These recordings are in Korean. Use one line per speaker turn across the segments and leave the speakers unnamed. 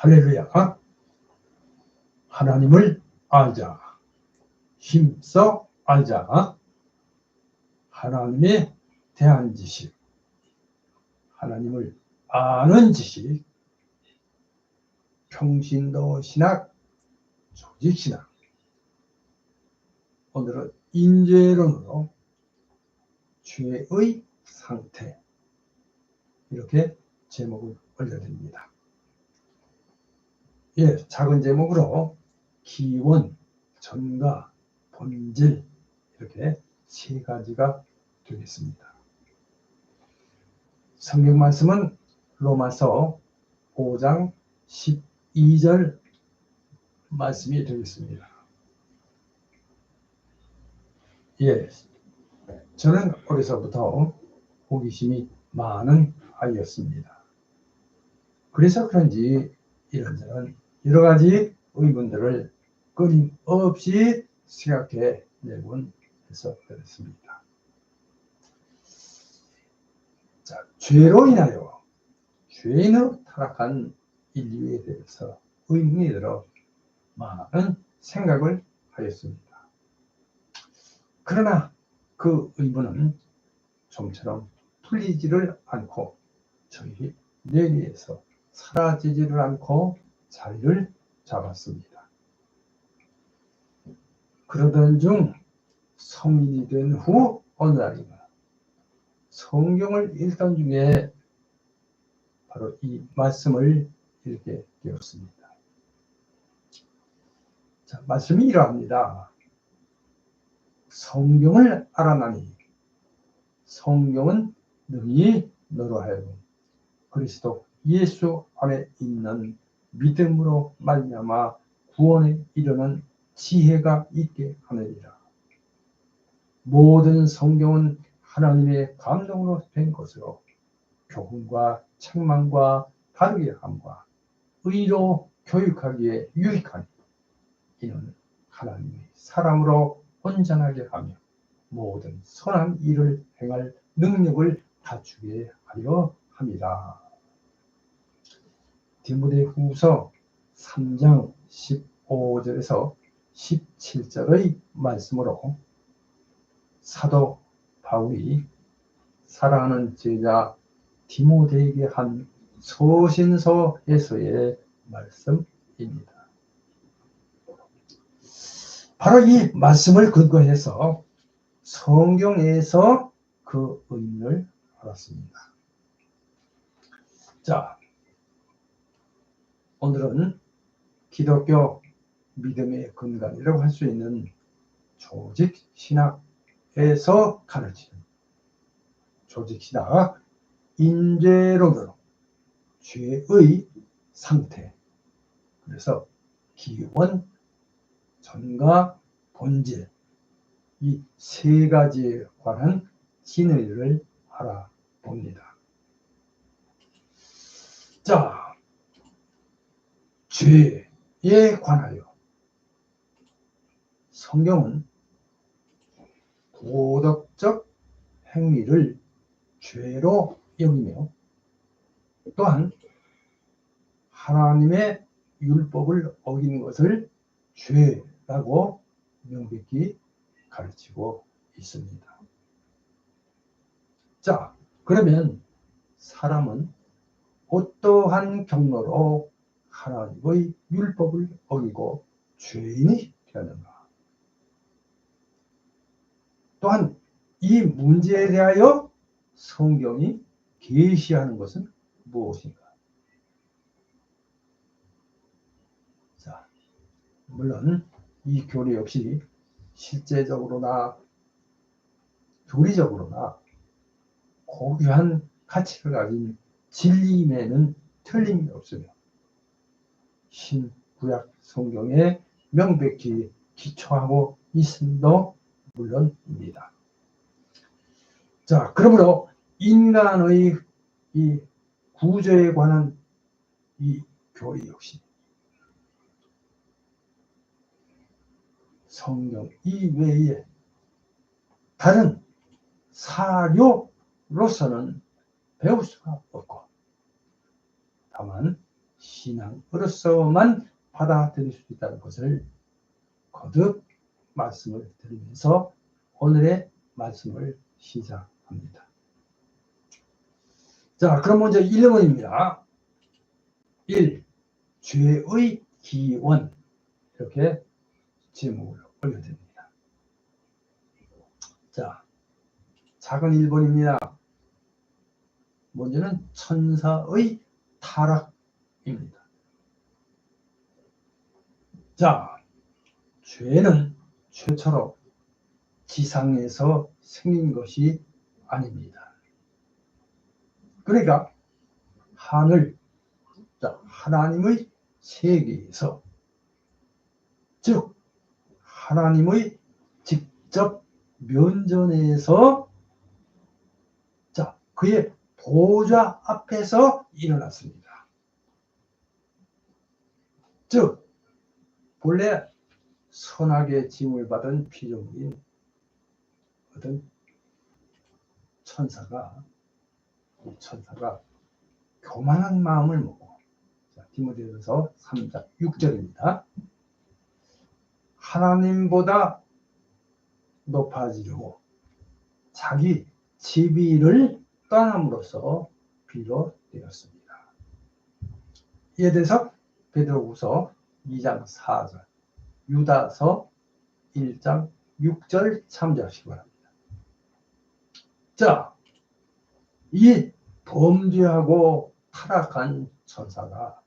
할렐루야. 하나님을 알자. 힘써 알자. 하나님에 대한 지식, 하나님을 아는 지식, 평신도 신학, 조직 신학. 오늘은 인재론으로 죄의 상태, 이렇게 제목을 올려드립니다. 예, 작은 제목으로 기원, 전가, 본질, 이렇게 세 가지가 되겠습니다. 성경 말씀은 로마서 5장 12절 말씀이 되겠습니다. 예, 저는 어려서부터 호기심이 많은 아이였습니다. 그래서 그런지 이런저런 여러 가지 의문들을 끊임없이 생각해 내곤 해서 그렇습니다. 자, 죄로 인하여 죄인으로 타락한 인류에 대해서 의문이 들어 많은 생각을 하였습니다. 그러나 그 의문은 좀처럼 풀리지를 않고 저희 뇌리에서 사라지지를 않고 자리를 잡았습니다. 그러던 중 성인이 된 후 어느 날인가 성경을 읽던 중에 바로 이 말씀을 읽게 되었습니다. 자, 말씀이 이러합니다. 성경을 알아나니 성경은 능히 너로 하여금 그리스도 예수 안에 있는 믿음으로 말미암아 구원에 이르는 지혜가 있게 하느니라. 모든 성경은 하나님의 감동으로 된 것으로 교훈과 책망과 바르게 함과 의로 교육하기에 유익하니 이는 하나님의 사람으로 온전하게 하며 모든 선한 일을 행할 능력을 갖추게 하려 함이라. 디모데후서 3장 15절에서 17절의 말씀으로 사도 바울이 사랑하는 제자 디모데에게 한 서신서에서의 말씀입니다. 바로 이 말씀을 근거해서 성경에서 그 의미를 알았습니다. 자, 오늘은 기독교 믿음의 근간이라고 할 수 있는 조직 신학에서 가르치는 조직 신학 인재론으로 죄의 상태, 그래서 기원, 전가, 본질, 이 세 가지에 관한 진리를 알아봅니다. 자, 죄에 관하여 성경은 도덕적 행위를 죄로 여기며 또한 하나님의 율법을 어기는 것을 죄라고 명백히 가르치고 있습니다. 자, 그러면 사람은 어떠한 경로로 하나님의 율법을 어기고 죄인이 되는가? 또한 이 문제에 대하여 성경이 계시하는 것은 무엇인가? 자, 물론 이 교리 역시 실제적으로나 교리적으로나 고귀한 가치를 가진 진리임에는 틀림이 없으며 신구약 성경에 명백히 기초하고 있음도 물론입니다. 자, 그러므로 인간의 이 구조에 관한 이 교리 역시 성경 이외에 다른 사료로서는 배울 수가 없고 다만 신앙으로서만 받아들일 수 있다는 것을 거듭 말씀을 드리면서 오늘의 말씀을 시작합니다. 자, 그럼 먼저 1번입니다. 1. 죄의 기원. 이렇게 제목을 올려드립니다. 자, 작은 1번입니다. 먼저는 천사의 타락입니다. 자, 죄는 최초로 지상에서 생긴 것이 아닙니다. 그러니까 하늘, 하나님의 세계에서, 즉 하나님의 직접 면전에서 그의 보좌 앞에서 일어났습니다. 즉 본래 선악의 징을 받은 피조물인 어떤 천사가 교만한 마음을 먹고, 디모데후서 3장 6절입니다. 하나님보다 높아지려고 자기 지위를 떠남으로써 비롯되었습니다. 이에 대해서 베드로후서 2장 4절, 유다서 1장 6절 참조하시기 바랍니다. 자, 이 범죄하고 타락한 천사가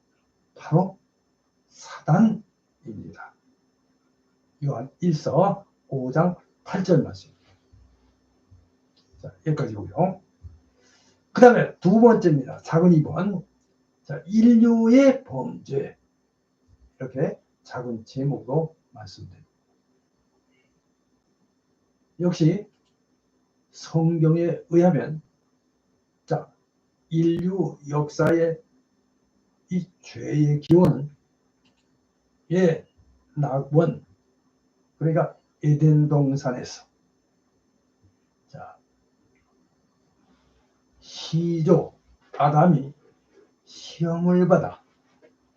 바로 사단입니다. 요한 1서 5장 8절 말씀입니다. 자, 여기까지고요. 그 다음에 두 번째입니다. 작은 2번. 자, 인류의 범죄. 이렇게 작은 제목으로 말씀드립니다. 역시 성경에 의하면 인류 역사의 이 죄의 기원은 낙원, 그러니까 에덴 동산에서 시조 아담이 시험을 받아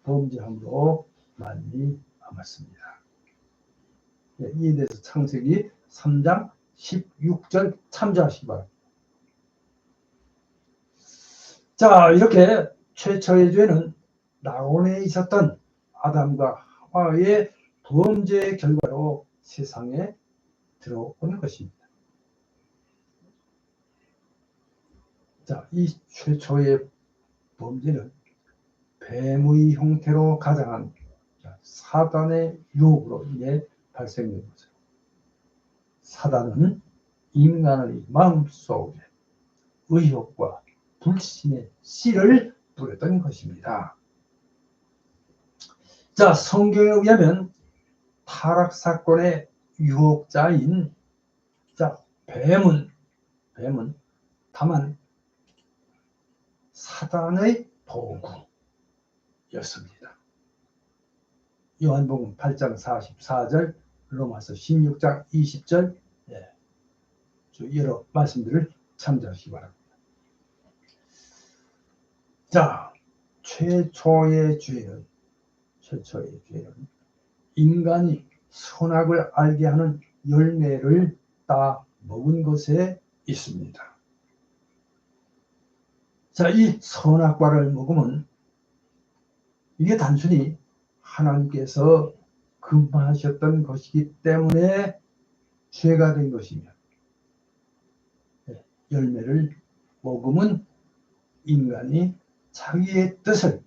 범죄함으로 말미암았습니다. 이에 대해서 창세기 3장 16절 참조하시기 바랍니다. 자, 이렇게 최초의 죄는 낙원에 있었던 아담과 하와의 범죄의 결과로 세상에 들어온 것입니다. 자, 이 최초의 범죄는 뱀의 형태로 가장한 사단의 유혹으로 인해 발생된 것이죠. 사단은 인간의 마음속에 의욕과 불신의 씨를 뿌렸던 것입니다. 자, 성경에 의하면 타락 사건의 유혹자인 뱀은 다만 사단의 도구였습니다. 요한복음 8장 44절, 로마서 16장 20절, 여러 말씀들을 참조하시기 바랍니다. 자, 최초의 죄는 인간이 선악을 알게 하는 열매를 따 먹은 것에 있습니다. 자, 이 선악과를 먹으면 이게 단순히 하나님께서 금하셨던 것이기 때문에 죄가 된 것이며, 열매를 먹으면 인간이 자기의 뜻을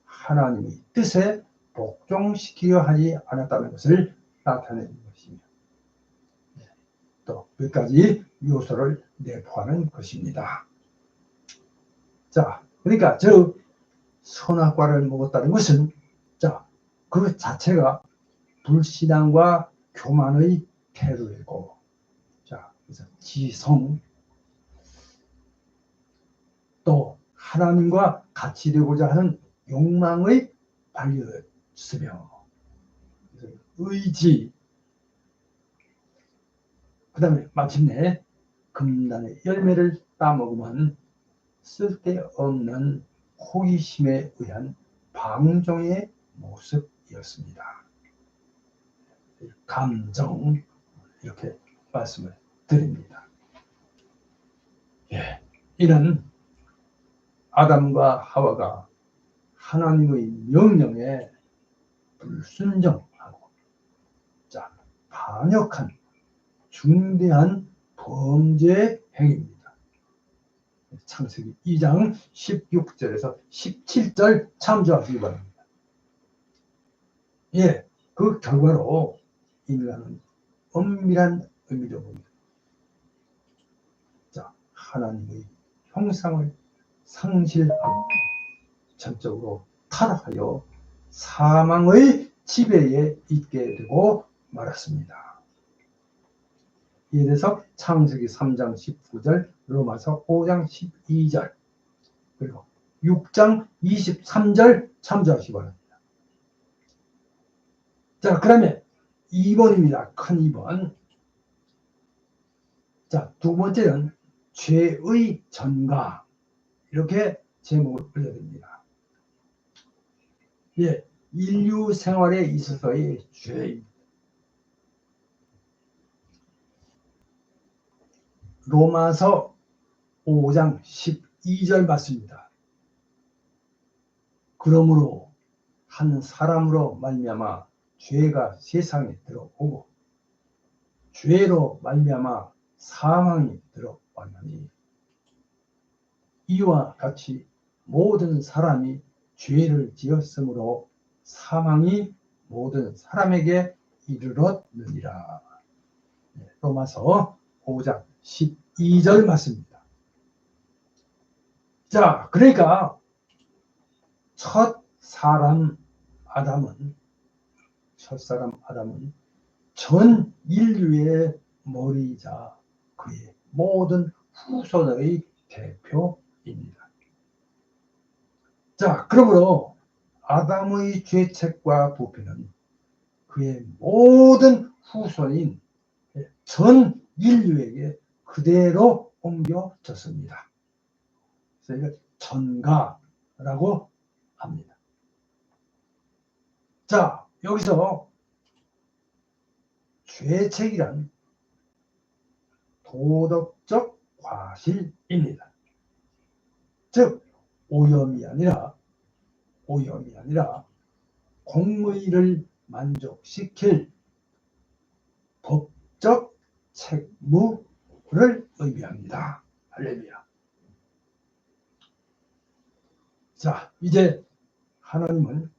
하나님의 뜻에 복종시키려 하지 않았다는 것을 나타내는 것이며, 또 몇 가지 요소를 내포하는 것입니다. 자, 그러니까 선악과를 먹었다는 것은 그 자체가 불신앙과 교만의 태도이고, 그래서 지성, 또 하나님과 같이 되고자 하는 욕망의 발휘였으며, 의지, 그 다음에 마침내 금단의 열매를 따먹으면 쓸데없는 호기심에 의한 방종의 모습이었습니다. 감정, 이렇게 말씀을 드립니다. 예, 이는 아담과 하와가 하나님의 명령에 불순종하고 반역한 중대한 범죄 행위입니다. 창세기 2장 16절에서 17절 참조하시기 바랍니다. 예, 그 결과로 인간은 엄밀한 의미로 봅니다. 하나님의 형상을 상실하고 전적으로 타락하여 사망의 지배에 있게 되고 말았습니다. 이에 대해서 창세기 3장 19절, 로마서 5장 12절, 그리고 6장 23절 참조하시기 바랍니다. 자, 그러면 2번입니다. 큰 2번. 자, 두 번째는 죄의 전가, 이렇게 제목을 올려드립니다. 예, 인류 생활에 있어서의 죄입니다. 로마서 5장 12절 맞습니다. 그러므로 한 사람으로 말미암아 죄가 세상에 들어오고 죄로 말미암아 사망이 들어왔나니 이와 같이 모든 사람이 죄를 지었으므로 사망이 모든 사람에게 이르렀느니라. 로마서 5장 12절 맞습니다. 자, 그러니까 첫 사람 아담은 전 인류의 머리이자 그의 모든 후손의 대표입니다. 자, 그러므로 아담의 죄책과 부패는 그의 모든 후손인 전 인류에게 그대로 옮겨졌습니다. 그래서 이걸 전가라고 합니다. 자, 여기서 죄책이란 도덕적 과실입니다. 즉 오염이 아니라 공의를 만족시킬 법적 책무를 의미합니다. 할렐루야. 자, 이제 하나님은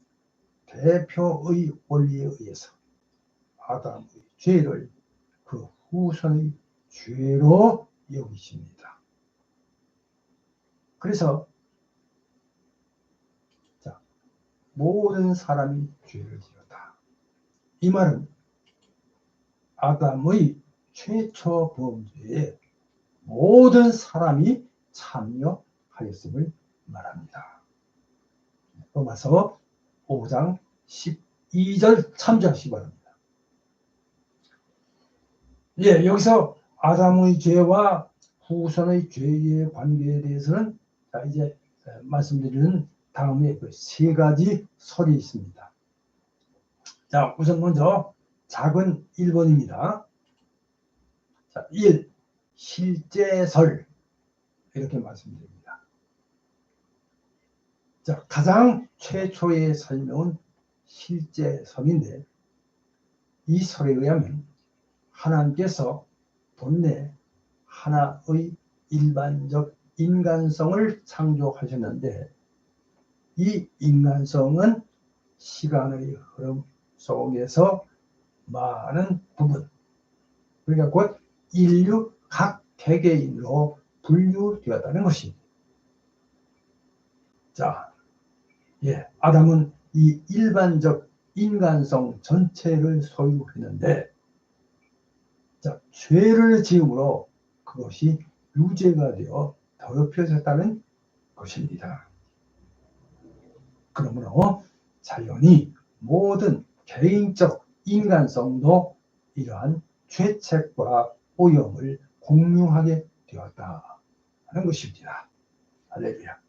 대표의 원리에 의해서 아담의 죄를 그 후손의 죄로 여기십니다. 그래서 모든 사람이 죄를 지었다. 이 말은 아담의 최초 범죄에 모든 사람이 참여하였음을 말합니다. 로마서 5장 12절 참조하시기 바랍니다. 예, 여기서 아담의 죄와 후손의 죄의 관계에 대해서는 이제 말씀드리는 다음에 그 세 가지 설이 있습니다. 자, 우선 먼저 작은 1번입니다. 자, 1. 실제설, 이렇게 말씀드립니다. 자, 가장 최초의 설명은 실제설인데 이 설에 의하면 하나님께서 본래 하나의 일반적 인간성을 창조하셨는데 이 인간성은 시간의 흐름 속에서 많은 부분, 그러니까 곧 인류 각 개개인으로 분류되었다는 것입니다. 자, 예, 아담은 이 일반적 인간성 전체를 소유했는데, 자, 죄를 지음으로 그것이 유죄가 되어 더럽혀졌다는 것입니다. 그러므로 자연히 모든 개인적 인간성도 이러한 죄책과 오염을 공유하게 되었다 하는 것입니다. 할렐루야.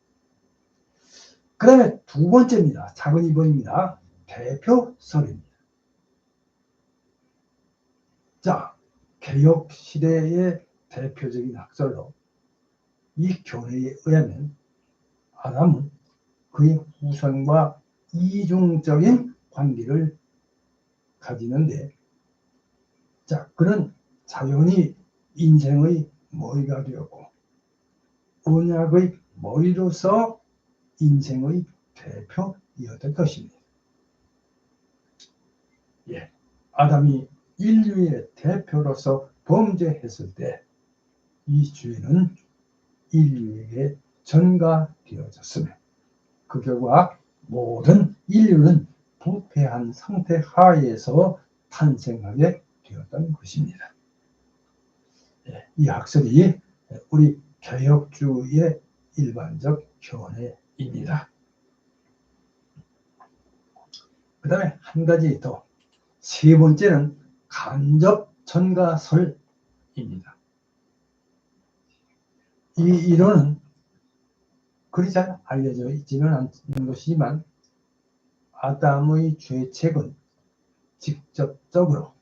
그 다음에 두 번째입니다. 작은 2번입니다. 대표설입니다. 자, 개혁 시대의 대표적인 학설로 이 교례에 의하면 아담은 그의 후손과 이중적인 관계를 가지는데, 자, 그는 자연히 인생의 머리가 되었고 언약의 머리로서 인생의 대표이었던 것입니다. 예, 아담이 인류의 대표로서 범죄했을 때 이 죄는 인류에게 전가되어졌으며 그 결과 모든 인류는 부패한 상태 하에서 탄생하게 되었던 것입니다. 예, 이 학설이 우리 개혁주의의 일반적 견해입니다. 그 다음에 한 가지 더, 세 번째는 간접 전가설입니다. 이 이론은 그리 잘 알려져 있지는 않는 것이지만 아담의 죄책은 직접적으로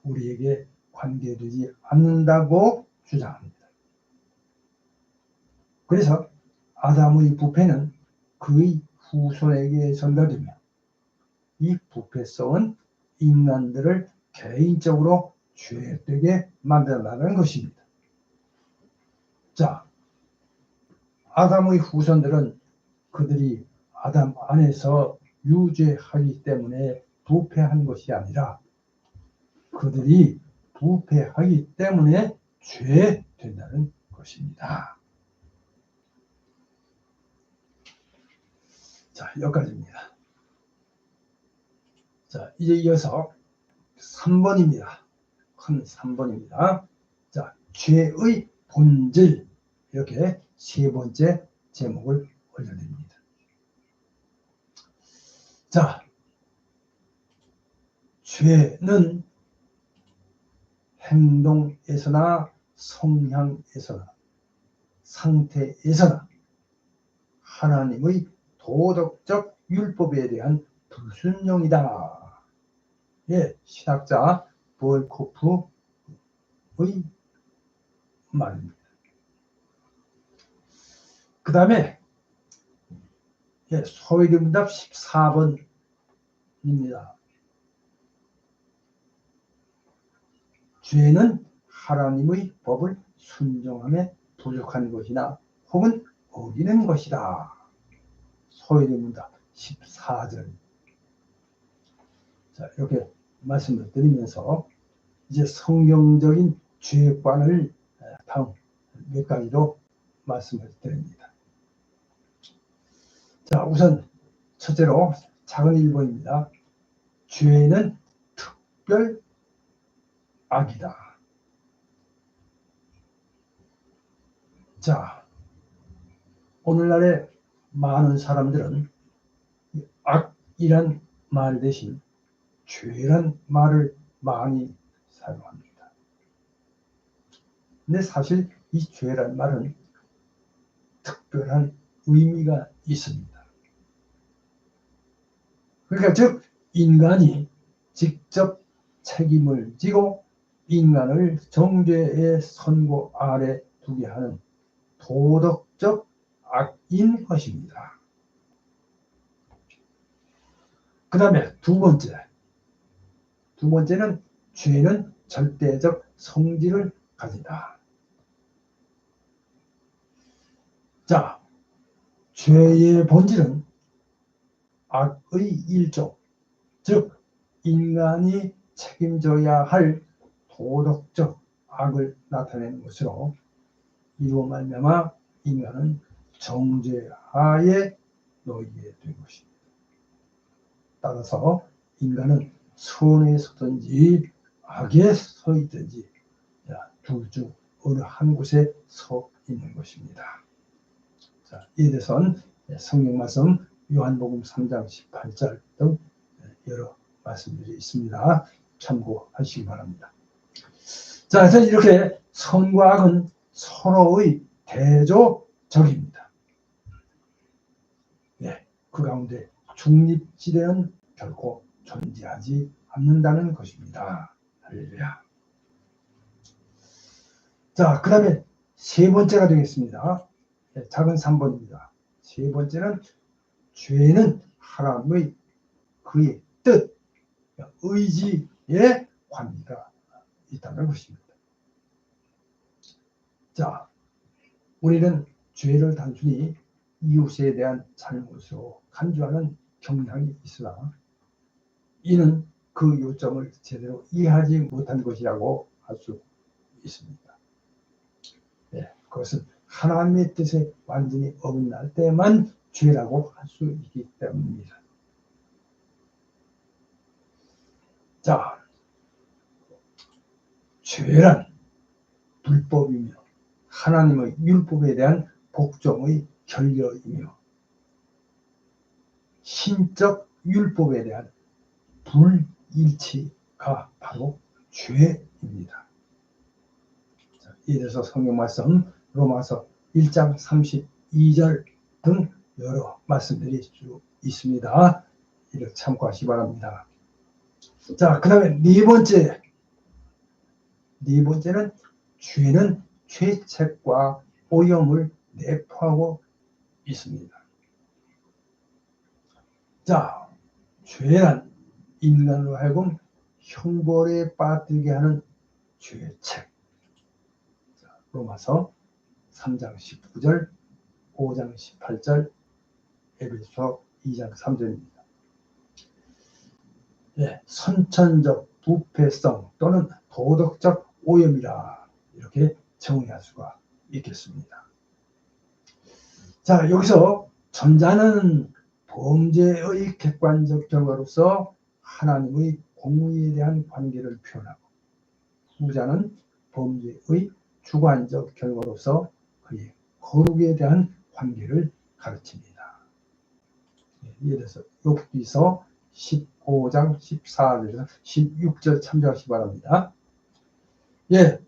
우리에게 관계되지 않는다고 주장합니다. 그래서 아담의 부패는 그의 후손에게 전가되며 이 부패성은 인간들을 개인적으로 죄되게 만들어나가는 것입니다. 자, 아담의 후손들은 그들이 아담 안에서 유죄하기 때문에 부패한 것이 아니라 그들이 부패하기 때문에 죄된다는 것입니다. 자, 여기까지입니다. 자, 이제 이어서 3번입니다. 큰 3번입니다. 자, 죄의 본질, 이렇게 세 번째 제목을 올려드립니다. 자, 죄는 행동에서나 성향에서나 상태에서나 하나님의 도덕적 율법에 대한 불순종이다. 예, 신학자 볼코프의 말입니다. 그 다음에 소위문답 14번입니다. 죄는 하나님의 법을 순종함에 부족한 것이나 혹은 어기는 것이다. 소위문답 14절. 자, 이렇게 말씀을 드리면서 이제 성경적인 죄관을 다음 몇 가지로 말씀을 드립니다. 자, 우선 첫째로 작은 1번입니다. 죄는 특별 악이다. 자, 오늘날의 많은 사람들은 악이란 말 대신 죄란 말을 많이 사용합니다. 근데 사실 이 죄란 말은 특별한 의미가 있습니다. 그러니까 즉 인간이 직접 책임을 지고 인간을 정죄의 선고 아래 두게 하는 도덕적 악인 것입니다. 그 다음에 두 번째는 죄는 절대적 성질을 가진다. 자, 죄의 본질은 악의 일종, 즉 인간이 책임져야 할 도덕적 악을 나타내는 것으로 이로 말미암아 인간은 정죄하에 놓이게 된 것입니다. 따라서 인간은 선에 서든지 악에 서 있든지 둘 중 어느 한 곳에 서 있는 것입니다. 자, 이에 대해서는 성경 말씀 요한복음 3장 18절 등 여러 말씀들이 있습니다. 참고하시기 바랍니다. 자, 그래서 이렇게 선과 악은 서로의 대조적입니다. 네, 그 가운데 중립지대는 결코 존재하지 않는다는 것입니다. 할렐루야. 자, 그 다음에 세 번째가 되겠습니다. 작은 3번입니다. 세 번째는 죄는 하나님의 그의 뜻, 의지에 관계가 있다는 것입니다. 자, 우리는 죄를 단순히 이웃에 대한 잘못으로 간주하는 경향이 있으나 이는 그 요점을 제대로 이해하지 못한 것이라고 할 수 있습니다. 그것은 하나님의 뜻에 완전히 어긋날 때만 죄라고 할 수 있기 때문입니다. 자, 죄란 불법이며 하나님의 율법에 대한 복종의 결렬이며 신적 율법에 대한 불일치가 바로 죄입니다. 이에 대해서 성경 말씀 로마서 1장 32절 등 여러 말씀들이 있습니다. 이를 참고하시기 바랍니다. 자, 그 다음에 네 번째는 죄는 죄책과 오염을 내포하고 있습니다. 자, 죄란 인간으로 하여금 형벌에 빠뜨리게 하는 죄책. 자, 로마서 3장 19절, 5장 18절, 에베소서 2장 3절입니다. 선천적 부패성 또는 도덕적 오염이라 이렇게 정의할 수가 있겠습니다. 자, 여기서 전자는 범죄의 객관적 결과로서 하나님의 공의에 대한 관계를 표현하고 후자는 범죄의 주관적 결과로서 그의 거룩에 대한 관계를 가르칩니다. 이에 대해서 욥기서 15장 14절에서 16절 참조하시기 바랍니다.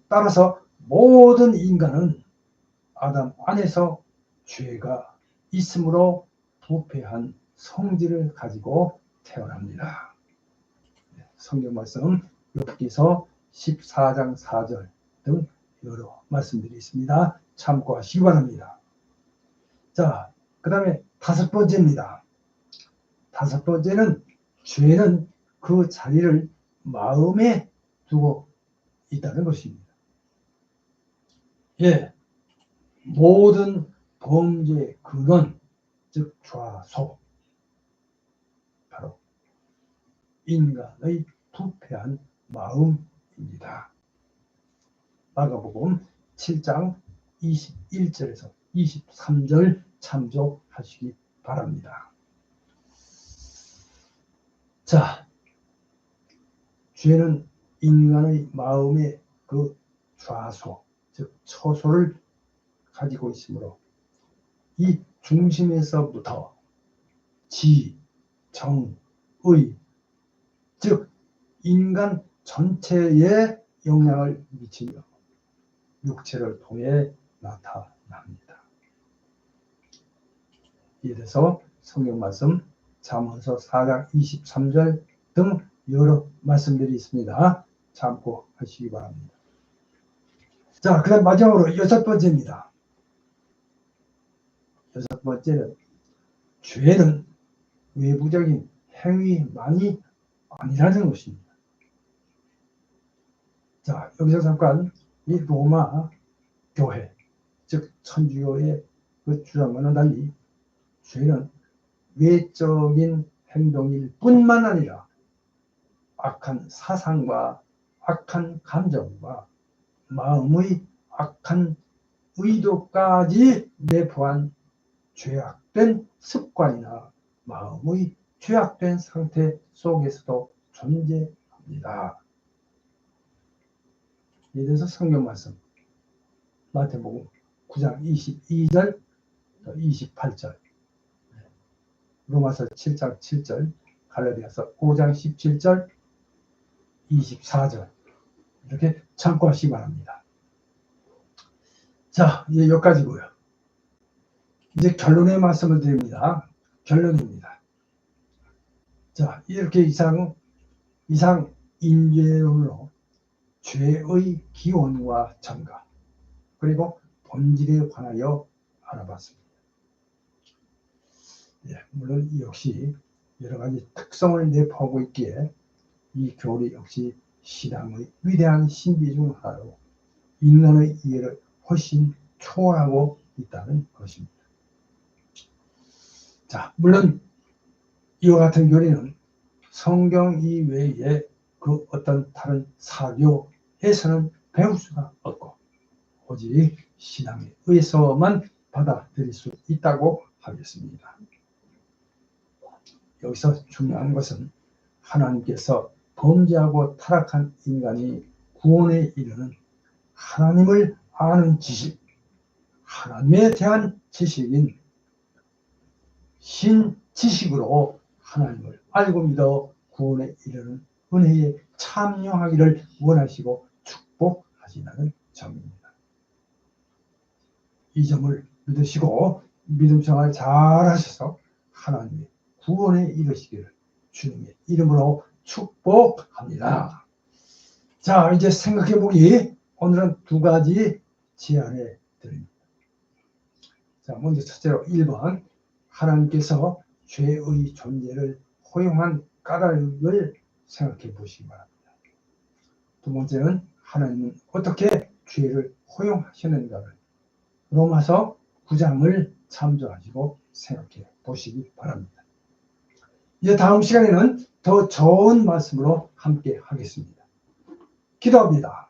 따라서 모든 인간은 아담 안에서 죄가 있으므로 부패한 성질을 가지고 태어납니다. 성경 말씀 욥기서 14장 4절 등 여러 말씀들이 있습니다. 참고하시기 바랍니다. 자, 그 다음에 다섯 번째입니다. 다섯 번째는 죄는 그 자리를 마음에 두고 있다는 것입니다. 모든 범죄의 근원, 즉 좌소, 바로 인간의 부패한 마음입니다. 마가복음 7장 21절에서 23절 참조하시기 바랍니다. 자, 죄는 인간의 마음의 그 좌소, 즉 처소를 가지고 있으므로 이 중심에서부터 지, 정, 의, 즉 인간 전체에 영향을 미치며 육체를 통해 나타납니다. 이에 대해서 성경 말씀 잠언서 4장 23절 등 여러 말씀들이 있습니다. 참고하시기 바랍니다. 자, 그 다음 마지막으로 여섯 번째입니다. 여섯 번째는 죄는 외부적인 행위만이 아니라는 것입니다. 자, 여기서 잠깐 이 로마 교회, 즉 천주교의 그 주장과는 달리 죄는 외적인 행동일 뿐만 아니라 악한 사상과 악한 감정과 마음의 악한 의도까지 내포한 죄악된 습관이나 마음의 죄악된 상태 속에서도 존재합니다. 이에 대해서 성경 말씀 마태복음 9장 22절 28절 로마서 7장 7절 갈라디아서 5장 17절 24절 이렇게 참고하시기 바랍니다. 자, 이제 여기까지고요. 이제 결론의 말씀을 드립니다. 결론입니다. 자, 이렇게 이상 인재론으로 죄의 기원과 전가 그리고 본질에 관하여 알아봤습니다. 예, 물론 역시 여러 가지 특성을 내포하고 있기에 이 교리 역시 신앙의 위대한 신비 중 하나로 인간의 이해를 훨씬 초월하고 있다는 것입니다. 자, 물론 이와 같은 교리는 성경 이외에 그 어떤 다른 사교에서는 배울 수가 없고 오직 신앙에 의해서만 받아들일 수 있다고 하겠습니다. 여기서 중요한 것은 하나님께서 범죄하고 타락한 인간이 구원에 이르는 하나님을 아는 지식, 하나님에 대한 지식인 신지식으로 하나님을 알고 믿어 구원에 이르는 은혜에 참여하기를 원하시고 축복하시는 점입니다. 이 점을 믿으시고 믿음 생활 잘 하셔서 하나님의 구원에 이르시기를 주님의 이름으로 축복합니다. 자, 이제 생각해보기 오늘은 두 가지 제안해 드립니다. 자, 먼저 첫째로 1번 하나님께서 죄의 존재를 허용한 까닭을 생각해 보시기 바랍니다. 두 번째는 하나님은 어떻게 죄를 허용하시는가를 로마서 9장을 참조하시고 생각해 보시기 바랍니다. 이제 다음 시간에는 더 좋은 말씀으로 함께 하겠습니다. 기도합니다.